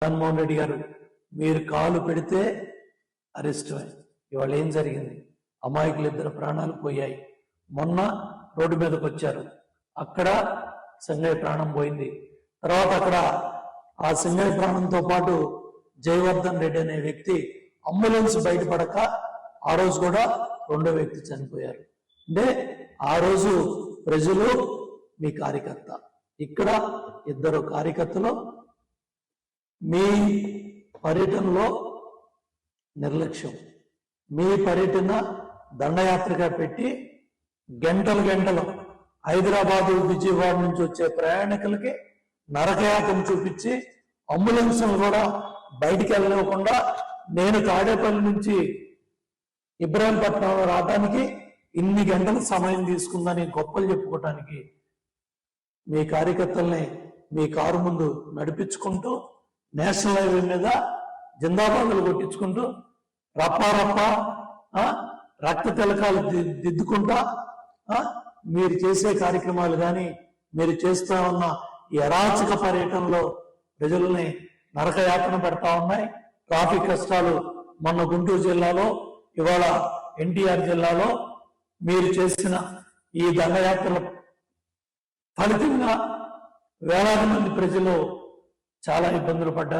జగన్మోహన్ రెడ్డి గారు మీరు కాలు పెడితే అరెస్టు. ఇవాళ ఏం జరిగింది? అమాయకులు 2 ప్రాణాలు పోయాయి. మొన్న రోడ్డు మీదకి వచ్చారు, అక్కడ సింగయ్య ప్రాణం పోయింది. తర్వాత అక్కడ ఆ సింగయ్య ప్రాణంతో పాటు జయవర్ధన్ రెడ్డి అనే వ్యక్తి అంబులెన్స్ బయటపడక ఆ రోజు కూడా 2వ వ్యక్తి చనిపోయారు. అంటే ఆ రోజు ప్రజలు మీ కార్యకర్త, ఇక్కడ 2 కార్యకర్తలు మీ పర్యటనలో నిర్లక్ష్యం, మీ పర్యటన దండయాత్రగా పెట్టి గంటలు హైదరాబాదు విజయవాడ నుంచి వచ్చే ప్రయాణికులకి నరకయాత్ర చూపించి అంబులెన్స్ కూడా బయటికి వెళ్ళనివ్వకుండా నేను తాడేపల్లి నుంచి ఇబ్రాహీంపట్నం రావడానికి ఇన్ని గంటల సమయం తీసుకుందని గొప్పలు చెప్పుకోవటానికి మీ కార్యకర్తల్ని మీ కారు ముందు నడిపించుకుంటూ నేషనల్ హైవే మీద జిందాబాదులు కొట్టించుకుంటూ రప్ప రక్త తిలకాలు దిద్దుకుంటా మీరు చేసే కార్యక్రమాలు కానీ మీరు చేస్తూ ఉన్న ఈ అరాచక పర్యటనలో ప్రజల్ని నరకయాతన పెడతా ఉన్నాయి. ట్రాఫిక్ కష్టాలు మొన్న గుంటూరు జిల్లాలో, ఇవాళ ఎన్టీఆర్ జిల్లాలో మీరు చేసిన ఈ దండయాత్రల ఫలితంగా వేలాది మంది ప్రజలు చాలా ఇబ్బందులు పడ్డారు.